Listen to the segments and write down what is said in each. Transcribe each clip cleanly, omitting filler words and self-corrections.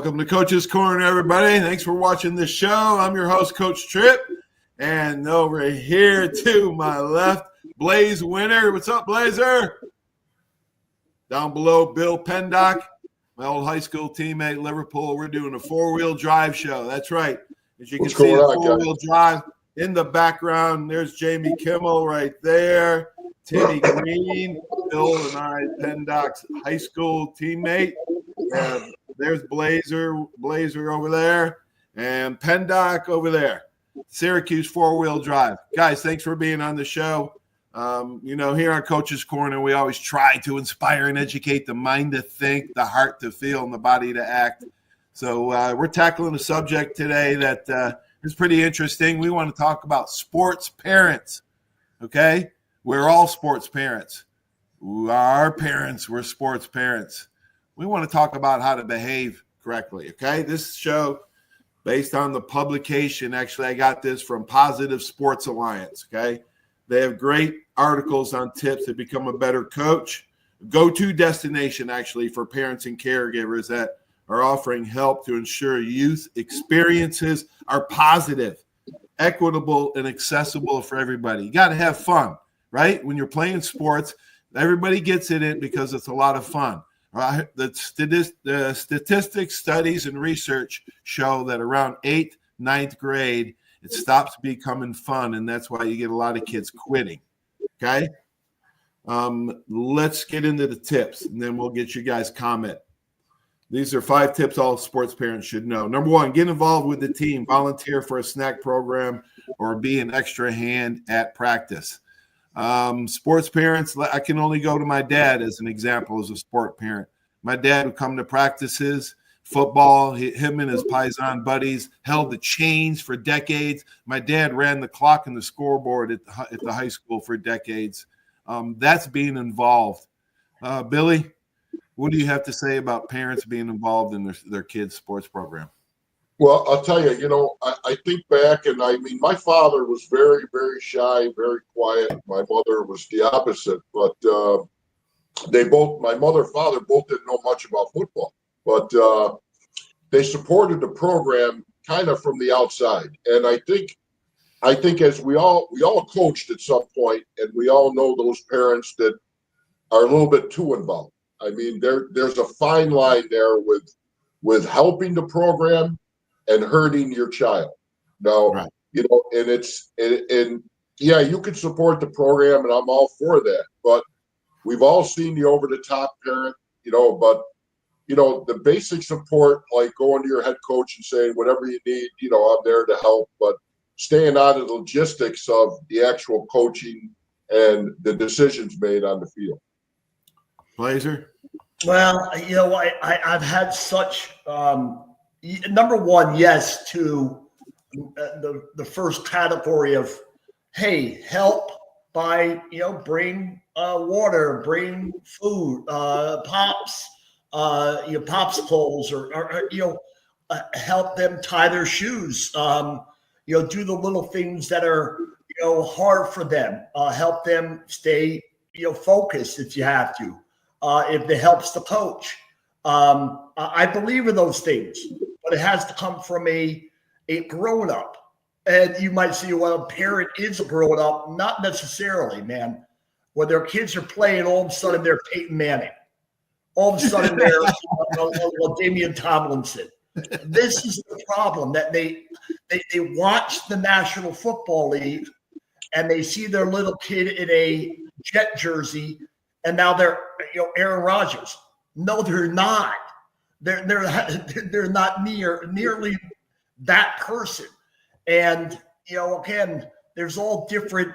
Welcome to Coach's Corner, everybody. Thanks for watching this show. I'm your host, Coach Tripp. And over here to my left, Blaze Winter. What's up, Blazer? Down below, Bill Pendock, my old high school teammate, Liverpool. We're doing a four-wheel drive show. That's right. As you can see, the four-wheel drive in the background. There's Jamie Kimmel right there. Timmy Green, Bill and I, Pendock's high school teammate. There's Blazer over there, and Pendock over there. Syracuse four-wheel drive. Guys, thanks for being on the show. Here on Coach's Corner, we always try to inspire and educate the mind to think, the heart to feel, and the body to act. So we're tackling a subject today that is pretty interesting. We want to talk about sports parents, okay? We're all sports parents. Our parents were sports parents. We want to talk about how to behave correctly, okay? This show, based on the publication, actually I got this from Positive Sports Alliance, okay? They have great articles on tips to become a better coach. Go-to destination, actually, for parents and caregivers that are offering help to ensure youth experiences are positive, equitable, and accessible for everybody. You got to have fun, right? When you're playing sports, everybody gets in it because it's a lot of fun. The statistics, studies, and research show that around 8th, 9th grade, it stops becoming fun, and that's why you get a lot of kids quitting, okay? Let's get into the tips, and then we'll get you guys' comment. These are 5 tips all sports parents should know. Number 1, get involved with the team. Volunteer for a snack program or be an extra hand at practice. Sports parents, I can only go to my dad as an example as a sport parent. My dad would come to practices, football, him and his Paisan buddies held the chains for decades. My dad ran the clock and the scoreboard at the high school for decades. That's being involved. Billy, what do you have to say about parents being involved in their kids' sports program? Well, I'll tell you, I think back, and I mean, my father was very, very shy, very quiet. My mother was the opposite, but my mother and father both didn't know much about football, but they supported the program kind of from the outside. And I think as we all coached at some point, and we all know those parents that are a little bit too involved. I mean, there's a fine line there with helping the program and hurting your child. Now, right. And yeah, you can support the program, and I'm all for that. But we've all seen the over-the-top parent, but the basic support, like going to your head coach and saying, whatever you need, I'm there to help, but staying out of the logistics of the actual coaching and the decisions made on the field. Blazer? Well, I've had such number one, yes, to the first category of, hey, help by, bring water, bring food, pops, popsicles, or help them tie their shoes, do the little things that are, hard for them, help them stay, focused if you have to, if it helps the coach. I believe in those things, but it has to come from a grown-up. And you might say, well, a parent is a grown-up. Not necessarily, man. When their kids are playing, all of a sudden they're Peyton Manning. All of a sudden they're Damian Tomlinson. This is the problem, that they watch the National Football League and they see their little kid in a Jet jersey, and now they're Aaron Rodgers. No, they're not. They're not nearly that person. And again, there's all different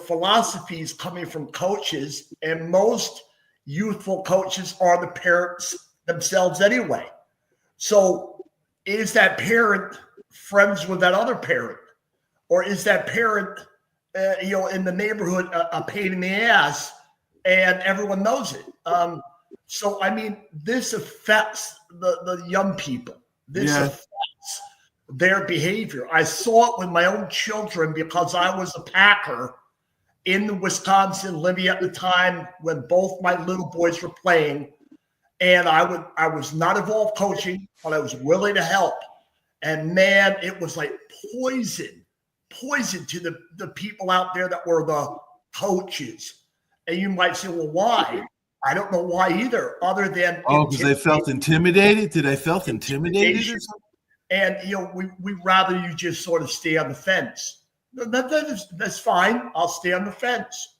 philosophies coming from coaches, and most youthful coaches are the parents themselves anyway. So is that parent friends with that other parent, or is that parent in the neighborhood a pain in the ass and everyone knows it? So, I mean, this affects the young people. This affects their behavior. I saw it with my own children because I was a Packer in Wisconsin, living at the time when both my little boys were playing. And I was not involved coaching, but I was willing to help. And man, it was like poison to the people out there that were the coaches. And you might say, well, why? I don't know why either, other than because they felt intimidated. Did they felt intimidated or something? And we rather you just sort of stay on the fence. That's fine. I'll stay on the fence.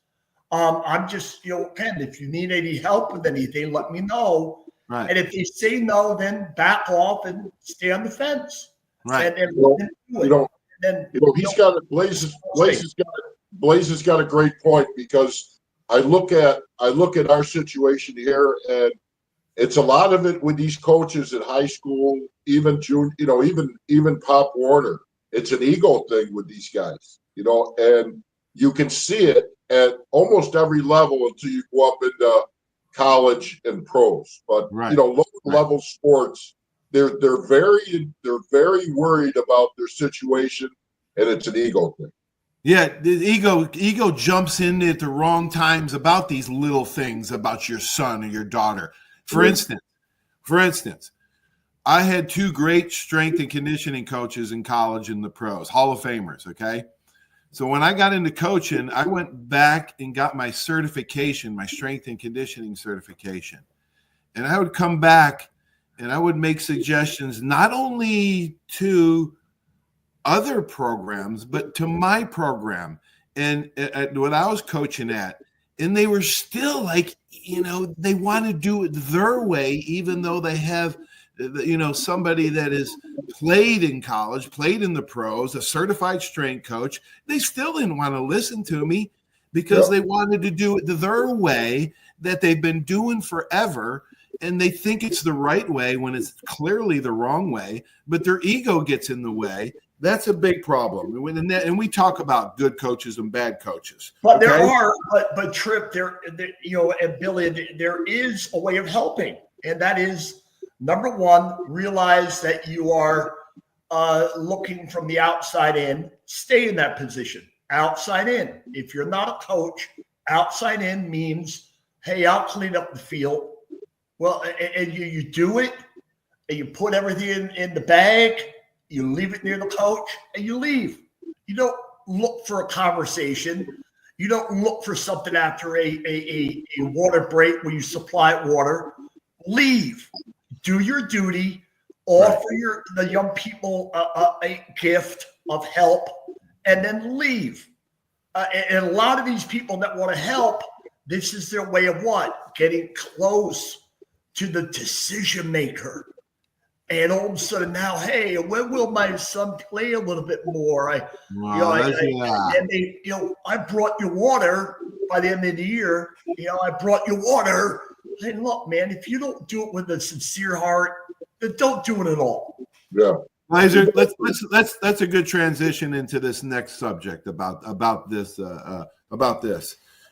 I'm just, again, if you need any help with anything, let me know. Right. And if they say no, then back off and stay on the fence. Right. He's got it. Blaze has got a great point, because I look at our situation here, and it's a lot of it with these coaches in high school, even June, even Pop Warner. It's an ego thing with these guys, and you can see it at almost every level until you go up into college and pros. But local level sports, they're very worried about their situation, and it's an ego thing. Yeah, the ego jumps in at the wrong times about these little things about your son or your daughter. For instance, I had two great strength and conditioning coaches in college and the pros, Hall of Famers, okay? So when I got into coaching, I went back and got my certification, my strength and conditioning certification. And I would come back and I would make suggestions not only to other programs, but to my program and at what I was coaching at. And they were still like, they want to do it their way, even though they have, somebody that has played in college, played in the pros, a certified strength coach. They still didn't want to listen to me because they wanted to do it their way that they've been doing forever. And they think it's the right way when it's clearly the wrong way, but their ego gets in the way. That's a big problem. And we talk about good coaches and bad coaches. But there are, but Trip, and Billy, there is a way of helping. And that is, number one, realize that you are looking from the outside in. Stay in that position, outside in. If you're not a coach, outside in means, hey, I'll clean up the field. Well, and you do it, and you put everything in the bag. You leave it near the coach and you leave. You don't look for a conversation. You don't look for something after a water break where you supply water. Leave. Do your duty. Offer the young people a gift of help, and then leave. And a lot of these people that want to help, this is their way of what? Getting close to the decision maker. And all of a sudden now, hey, when will my son play a little bit more? I brought you water by the end of the year. I brought you water. Hey, look, man, if you don't do it with a sincere heart, then don't do it at all. Yeah. Lizer, that's a good transition into this next subject about this. All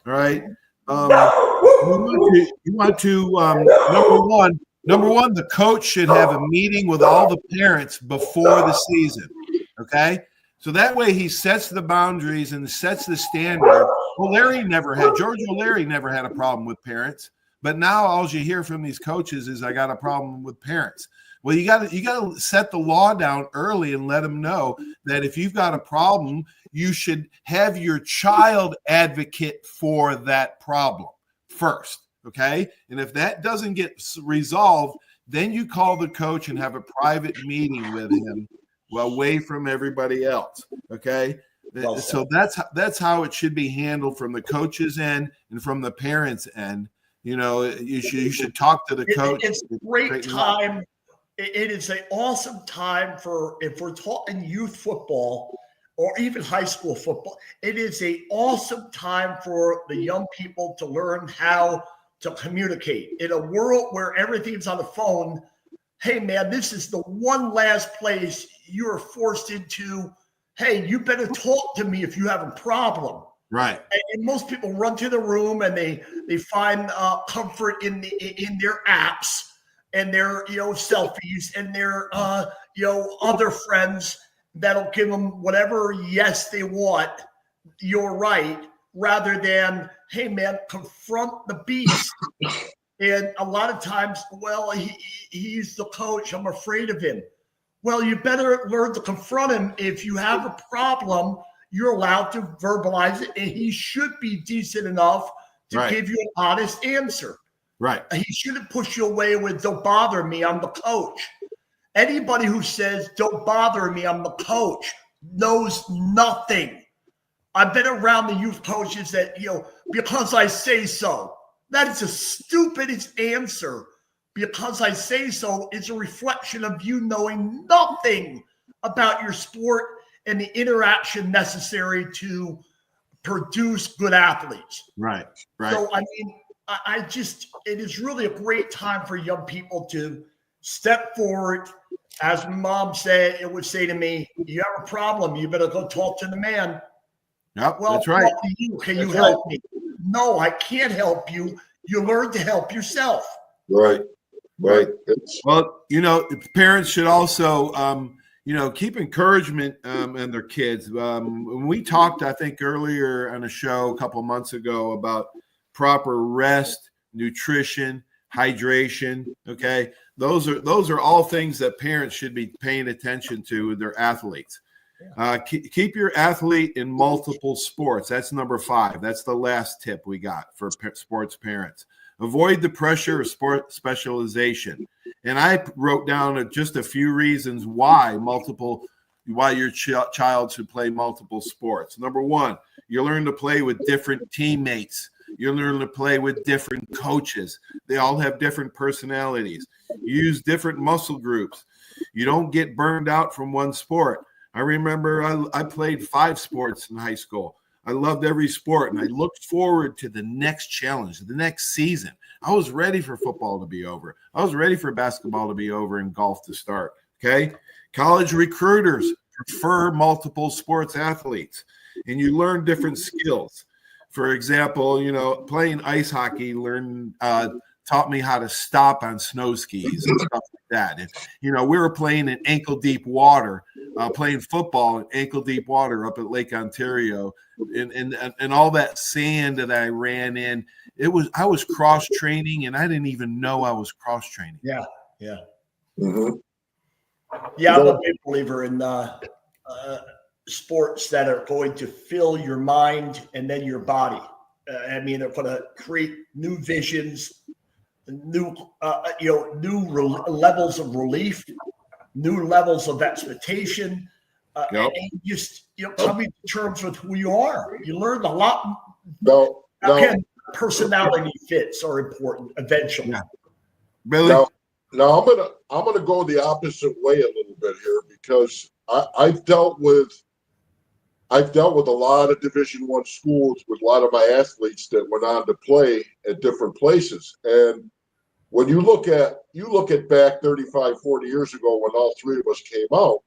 right. You want to Number one, the coach should have a meeting with all the parents before the season, okay? So that way he sets the boundaries and sets the standard. George O'Leary never had a problem with parents, but now all you hear from these coaches is I got a problem with parents. Well, you got to set the law down early and let them know that if you've got a problem, you should have your child advocate for that problem first. Okay. And if that doesn't get resolved, then you call the coach and have a private meeting with him away from everybody else. Okay. Well, so that's how it should be handled from the coach's end and from the parents' end. You should talk to the coach. It's a great time. It is an awesome time if we're talking youth football or even high school football, it is an awesome time for the young people to learn how to communicate. In a world where everything's on the phone, hey, man, this is the one last place you're forced into, hey, you better talk to me if you have a problem. Right. And most people run to the room and they find comfort in their apps and their selfies and their other friends that'll give them whatever yes they want. You're right. Rather than, hey, man, confront the beast And a lot of times, well, he's the coach. I'm afraid of him. Well, you better learn to confront him. If you have a problem, you're allowed to verbalize it, and he should be decent enough to give you an honest answer. Right. He shouldn't push you away with, don't bother me, I'm the coach. Anybody who says, don't bother me, I'm the coach, knows nothing. I've been around the youth coaches that, because I say so. That is the stupidest answer. Because I say so is a reflection of you knowing nothing about your sport and the interaction necessary to produce good athletes. Right. So, I mean, it is really a great time for young people to step forward. As my mom said, it would say to me, you have a problem, you better go talk to the man. Yep, well, that's right. Can you help me? No, I can't help you. You learn to help yourself. Right. Well, parents should also, keep encouragement in their kids. When we talked, I think earlier on a show a couple of months ago about proper rest, nutrition, hydration. Okay, those are all things that parents should be paying attention to with their athletes. Keep your athlete in multiple sports. That's number 5. That's the last tip we got for sports parents. Avoid the pressure of sport specialization. And I wrote down just a few reasons why your child should play multiple sports. Number 1, you learn to play with different teammates. You learn to play with different coaches. They all have different personalities. You use different muscle groups. You don't get burned out from one sport. I remember I played 5 sports in high school. I loved every sport, and I looked forward to the next challenge, the next season. I was ready for football to be over. I was ready for basketball to be over and golf to start, okay? College recruiters prefer multiple sports athletes, and you learn different skills. For example, playing ice hockey taught me how to stop on snow skis and stuff like that. And, we were playing in ankle-deep water, playing football in ankle-deep water up at Lake Ontario, and all that sand that I ran in. I was cross-training, and I didn't even know I was cross-training. Yeah. Mm-hmm. Yeah, I'm a big believer in sports that are going to fill your mind and then your body. They're going to create new visions, new levels of relief, new levels of expectation. And just coming to terms with who you are. You learn a lot. Again, personality fits are important eventually. Yeah. Billy? Now I'm gonna go the opposite way a little bit here, because I've dealt with a lot of Division I schools with a lot of my athletes that went on to play at different places. And when you look at back 35, 40 years ago when all 3 of us came out,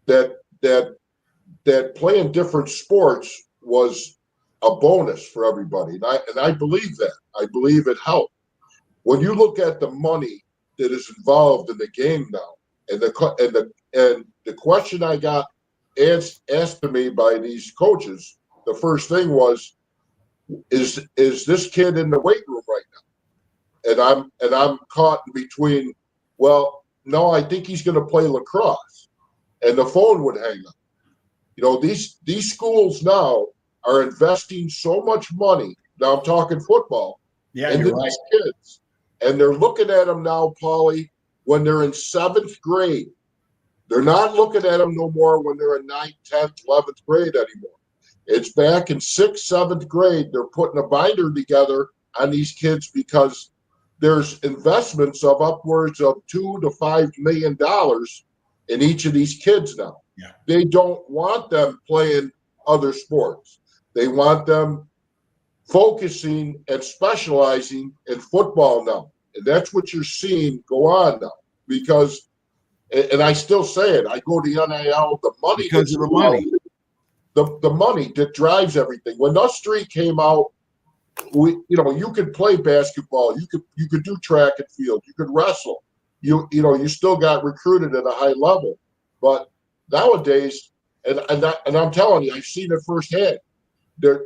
that playing different sports was a bonus for everybody. And I believe that. I believe it helped. When you look at the money that is involved in the game now, and the question I got asked to me by these coaches, the first thing was, is this kid in the weight room right now? And I'm caught in between, well, no, I think he's going to play lacrosse. And the phone would hang up. These schools now are investing so much money. Now I'm talking football. Yeah, into these kids. And they're looking at them now, Paulie, when they're in 7th grade. They're not looking at them no more when they're in 9th, 10th, 11th grade anymore. It's back in 6th, 7th grade. They're putting a binder together on these kids because there's investments of upwards of $2 to $5 million in each of these kids now. Yeah. They don't want them playing other sports. They want them focusing and specializing in football now. And that's what you're seeing go on now. Because, and I still say it, I go to NIL, the money. Because of the money. The money that drives everything. When us 3 came out, you could play basketball, you could do track and field, you could wrestle. You still got recruited at a high level. But nowadays, and I'm telling you, I've seen it firsthand. They're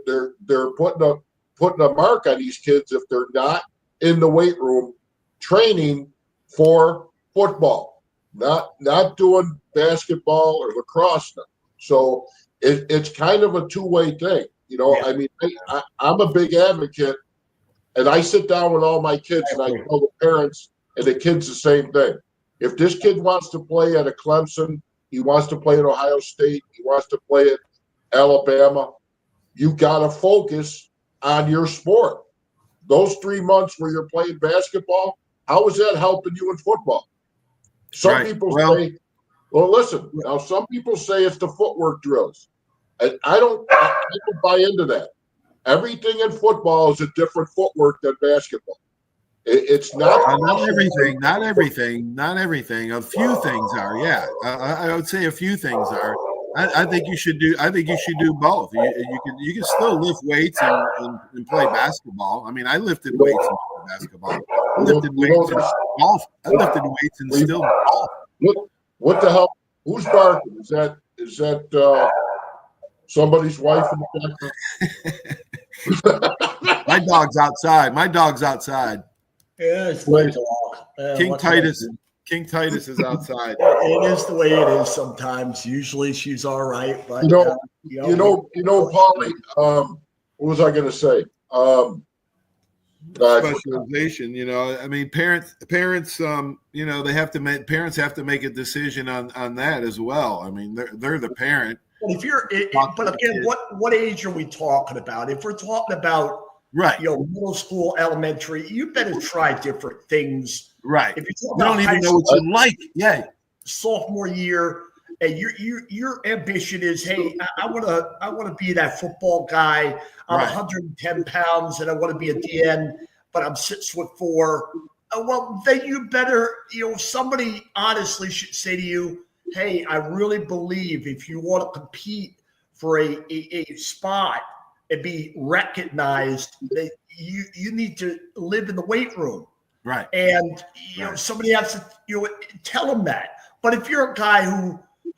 putting a mark on these kids if they're not in the weight room training for football, not doing basketball or lacrosse now. So it's kind of a two-way thing. You know, Yeah. I mean, I'm a big advocate, and I sit down with all my kids and I tell the parents and the kids the same thing. If this kid wants to play at a Clemson, he wants to play at Ohio State, he wants to play at Alabama, you got to focus on your sport. Those 3 months where you're playing basketball, how is that helping you in football? Some people say, well, listen, now some people say it's the footwork drills. And I don't buy into that. Everything in football is a different footwork than basketball. It's not everything. Not everything. A few things are. Yeah, I would say a few things are. I think you should do. I think you should do both. You can still lift weights and play basketball. I mean, I lifted weights and played basketball. I lifted weights and golf. I lifted weights and still golf. What the hell? Who's barking? Is that somebody's wife in the background? My dog's outside. Yeah, it's my dog. King Titus is outside. It is the way it is sometimes. Usually she's all right, but you know, Paulie. What was I going to say? Specialization. You know, I mean, parents. You know, parents have to make a decision on that as well. I mean, they're the parent. But again, what age are we talking about? If we're talking about middle school, elementary, you better try different things. Right. If you're you don't even know what you like. Yeah. Sophomore year, and your ambition is, hey, I want to be that football guy. I'm 110 pounds, and I want to be a DN, but I'm 6'4". Well, then you better, somebody honestly should say to you, hey, I really believe if you want to compete for a spot and be recognized, that you need to live in the weight room. Right. And somebody has to tell them that. But if you're a guy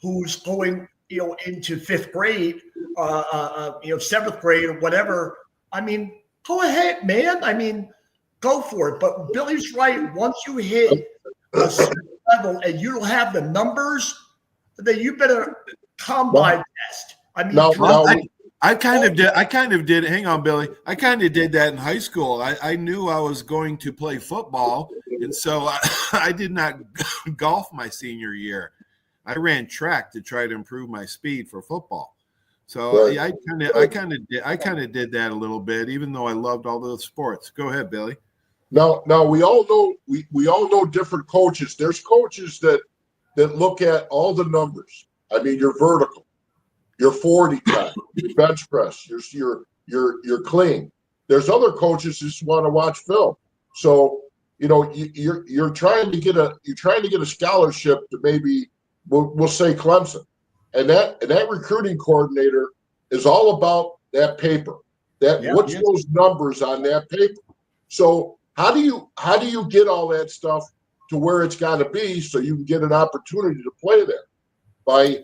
who's going into 5th grade, 7th grade or whatever, I mean, go ahead, man. I mean, go for it. But Billy's right. Once you hit a certain level and you don't have the numbers, then you better come by test. I mean, I kind of did. Hang on, Billy. I kind of did that in high school. I knew I was going to play football, and so I did not golf my senior year. I ran track to try to improve my speed for football. So I kind of did that a little bit, even though I loved all those sports. Go ahead, Billy. Now we all know we all know different coaches. There's coaches that look at all the numbers. I mean, your vertical, your 40 time, your bench press, your clean. There's other coaches who just want to watch film. So you're trying to get a scholarship to maybe we'll say Clemson, and that recruiting coordinator is all about that paper. What's those numbers on that paper? So how do you get all that stuff to where it's got to be so you can get an opportunity to play there by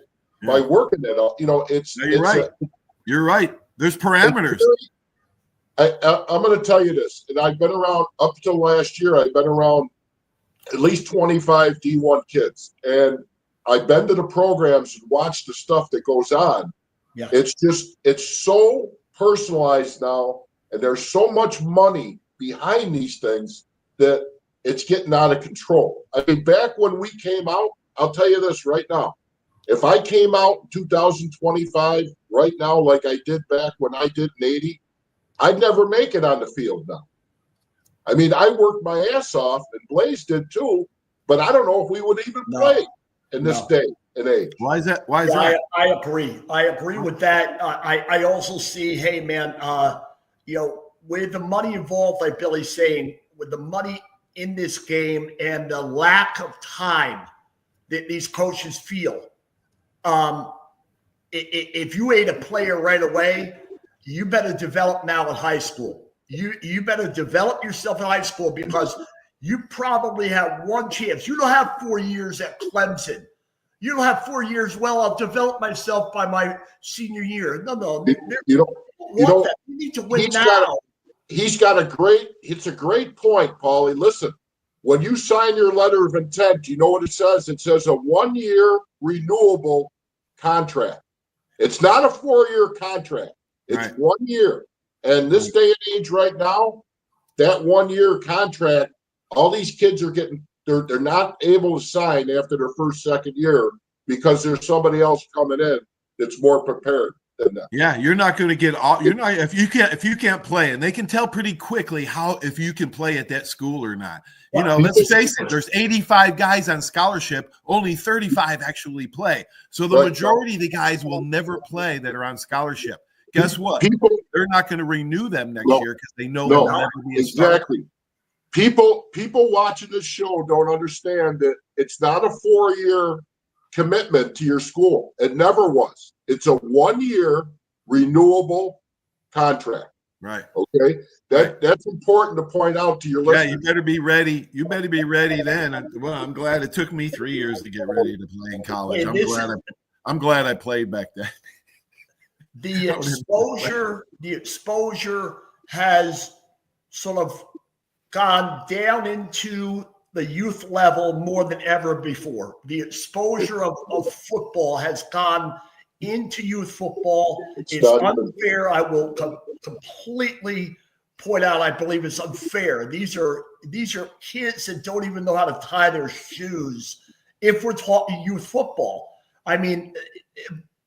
working that out? You're right. There's parameters. I'm going to tell you this, and I've been around up till last year. I've been around at least 25 D1 kids, and I've been to the programs and watched the stuff that goes on. Yeah. It's so personalized now, and there's so much money behind these things that it's getting out of control. I mean, back when we came out, I'll tell you this right now. If I came out in 2025 right now, like I did back when I did in 80, I'd never make it on the field now. I mean, I worked my ass off, and Blaze did too, but I don't know if we would even play in this day and age. Why is that? I agree. I agree with that. I also see, hey, man, with the money involved, like Billy's saying, with the money in this game and the lack of time that these coaches feel, if you ain't a player right away, you better develop now in high school. You better develop yourself in high school, because you probably have one chance. You don't have 4 years at Clemson. You don't have 4 years. Well, I'll develop myself by my senior year. No. You need to win now. it's a great point, Paulie. Listen, when you sign your letter of intent, you know what it says? It says a 1-year renewable contract. It's not a 4-year contract. It's Right. 1 year. And this day and age right now, that 1-year contract, all these kids are they're not able to sign after their first, second year because there's somebody else coming in that's more prepared than them. Yeah, you're not going to get if you can't play, and they can tell pretty quickly if you can play at that school or not. Let's face it, there's 85 guys on scholarship, only 35 actually play. So the majority of the guys will never play that are on scholarship. Guess what? They're not going to renew them next year because they know they'll never be a starter. Exactly. People watching this show don't understand that it's not a 4-year commitment to your school. It never was. It's a 1-year renewable contract. Right. Okay. That's important to point out to your listeners. Yeah, you better be ready. You better be ready then. Well, I'm glad it took me 3 years to get ready to play in college. I'm glad I played back then. The exposure has sort of gone down into the youth level more than ever before. The exposure of football has gone into youth football. It's unfair. I will completely point out, I believe it's unfair. These are kids that don't even know how to tie their shoes if we're talking youth football. I mean,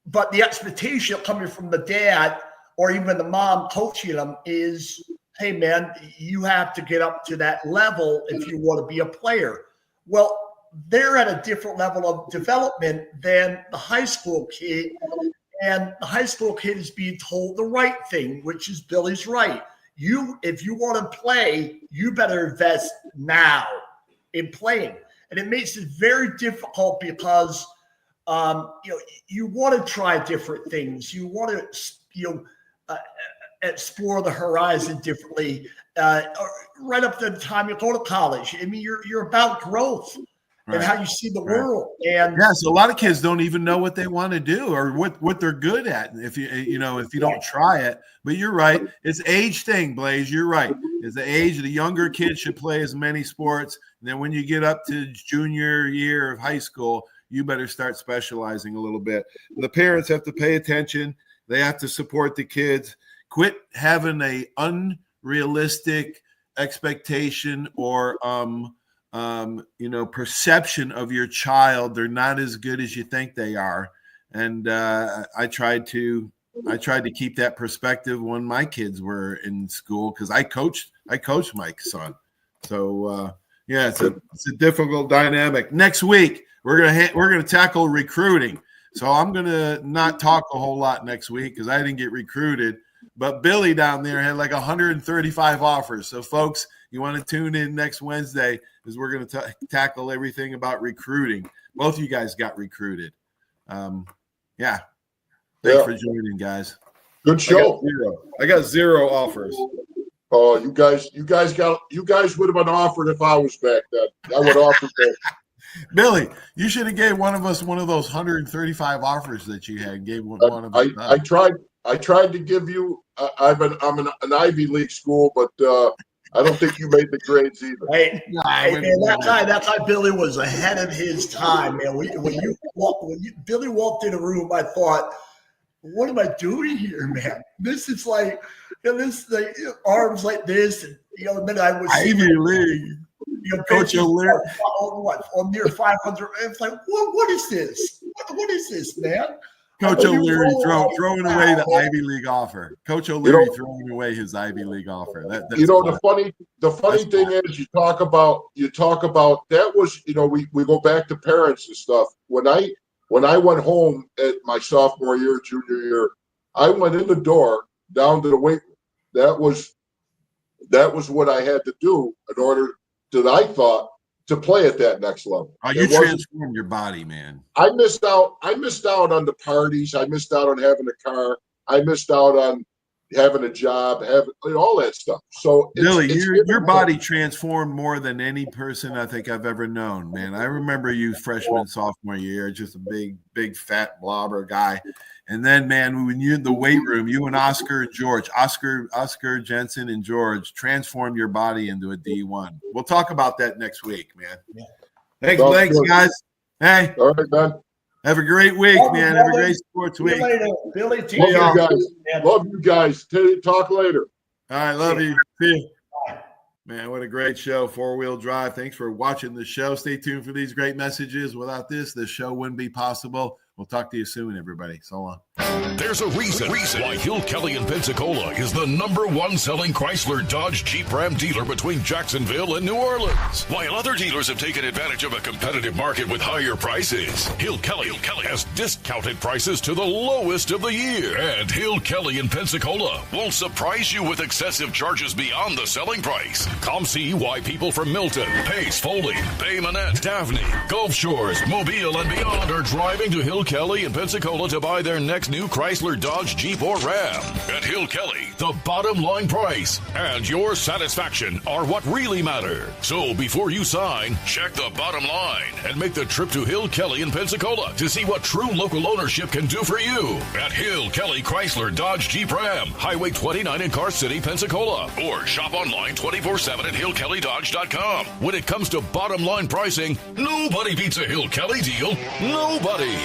but the expectation coming from the dad or even the mom coaching them is, hey, man, you have to get up to that level if you want to be a player. Well, they're at a different level of development than the high school kid. And the high school kid is being told the right thing, which is Billy's right. If you want to play, you better invest now in playing. And it makes it very difficult because you want to try different things. You want to explore the horizon differently. Right up to the time you go to college. I mean, you're about growth. Right. And how you see the world. And so a lot of kids don't even know what they want to do or what they're good at if you don't try it. But you're right. It's age thing, Blaze. You're right. It's the age. The younger kids should play as many sports. And then when you get up to junior year of high school, you better start specializing a little bit. The parents have to pay attention. They have to support the kids. Quit having a unrealistic expectation or perception of your child. They're not as good as you think they are. And I tried to keep that perspective when my kids were in school because I coached my son. So it's a difficult dynamic. Next week we're gonna tackle recruiting. So I'm gonna not talk a whole lot next week because I didn't get recruited. But Billy down there had like 135 offers. So folks, you want to tune in next Wednesday because we're going to tackle everything about recruiting. Both of you guys got recruited. Thanks for joining, guys. Good show. I got zero offers. Oh, you guys would have been offered if I was back then. I would offer that. Billy, you should have gave one of us one of those 135 offers that you had. Gave one of us. I tried to give you. I'm an Ivy League school, but I don't think you made the grades either. Hey, man, that guy Billy was ahead of his time, man. When Billy walked in the room, I thought, "What am I doing here, man? This is like, arms like this, and then I was Ivy League." Coach O'Leary on near 500. It's like, what is this? What is this, man? Coach O'Leary throwing away the Ivy League offer. Coach O'Leary throwing away his Ivy League offer. The funny thing is, you talk about that was we go back to parents and stuff. When I went home at my sophomore year, junior year, I went in the door down to the weight room. That was what I had to do in order to play at that next level. Oh, you transformed your body, man. I missed out on the parties. I missed out on having a car. I missed out on having a job, having all that stuff. So Billy, your body transformed more than any person I think I've ever known, man. I remember you freshman, sophomore year, just a big, fat blobber guy. And then, man, when you're in the weight room, you and Oscar and George, Oscar Jensen and George transformed your body into a D1. We'll talk about that next week, man. Yeah. Thanks, guys. Hey. All right, man. Have a great week, man. Have a great sports week. Billy, love you guys. Love you guys. Talk later. All right, love you. See you. Man, what a great show, 4-wheel drive. Thanks for watching the show. Stay tuned for these great messages. Without this show wouldn't be possible. We'll talk to you soon, everybody. So long. There's a reason why Hill Kelly in Pensacola is the #1 selling Chrysler, Dodge, Jeep, Ram dealer between Jacksonville and New Orleans. While other dealers have taken advantage of a competitive market with higher prices, Hill Kelly has discounted prices to the lowest of the year. And Hill Kelly in Pensacola won't surprise you with excessive charges beyond the selling price. Come see why people from Milton, Pace, Foley, Bay Minette, Daphne, Gulf Shores, Mobile, and beyond are driving to Hill Kelly in Pensacola to buy their next new Chrysler, Dodge, Jeep, or Ram. At Hill Kelly, the bottom line price and your satisfaction are what really matter. So before you sign, check the bottom line and make the trip to Hill Kelly in Pensacola to see what true local ownership can do for you. At Hill Kelly Chrysler, Dodge, Jeep, Ram, Highway 29 in Car City, Pensacola. Or shop online 24/7 at hillkellydodge.com. When it comes to bottom line pricing, nobody beats a Hill Kelly deal. Nobody.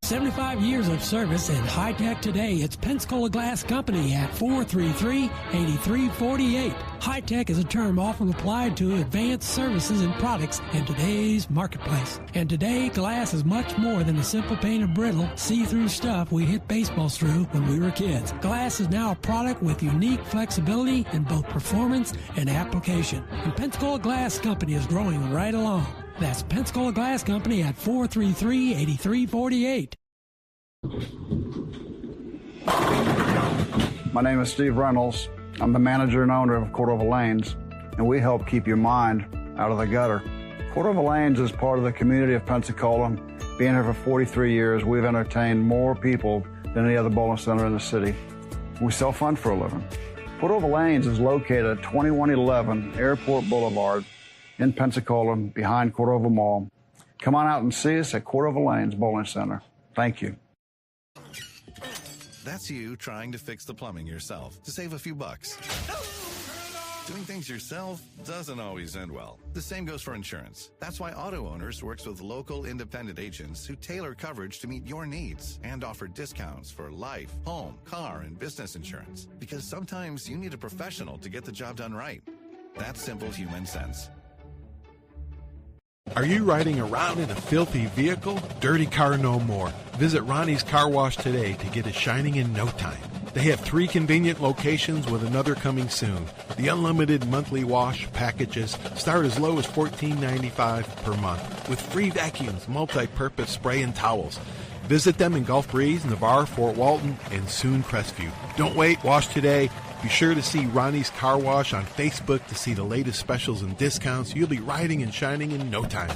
75 years of service and high tech today. It's Pensacola Glass Company at 433-8348. High tech is a term often applied to advanced services and products in today's marketplace. And today, glass is much more than the simple painted brittle, see-through stuff we hit baseballs through when we were kids. Glass is now a product with unique flexibility in both performance and application. And Pensacola Glass Company is growing right along. That's Pensacola Glass Company at 433-8348. My name is Steve Reynolds. I'm the manager and owner of Cordova Lanes, and we help keep your mind out of the gutter. Cordova Lanes is part of the community of Pensacola. Being here for 43 years, we've entertained more people than any other bowling center in the city. We sell fun for a living. Cordova Lanes is located at 2111 Airport Boulevard in Pensacola, behind Cordova Mall. Come on out and see us at Cordova Lanes Bowling Center. Thank you. That's you trying to fix the plumbing yourself to save a few bucks. Doing things yourself doesn't always end well. The same goes for insurance. That's why Auto Owners works with local independent agents who tailor coverage to meet your needs and offer discounts for life, home, car, and business insurance. Because sometimes you need a professional to get the job done right. That's simple human sense. Are you riding around in a filthy vehicle? Dirty car no more. Visit Ronnie's Car Wash today to get it shining in no time. They have 3 convenient locations with another coming soon. The unlimited monthly wash packages start as low as $14.95 per month with free vacuums, multi-purpose spray, and towels. Visit them in Gulf Breeze, Navarre, Fort Walton, and soon Crestview. Don't wait. Wash today. Be sure to see Ronnie's Car Wash on Facebook to see the latest specials and discounts. You'll be riding and shining in no time.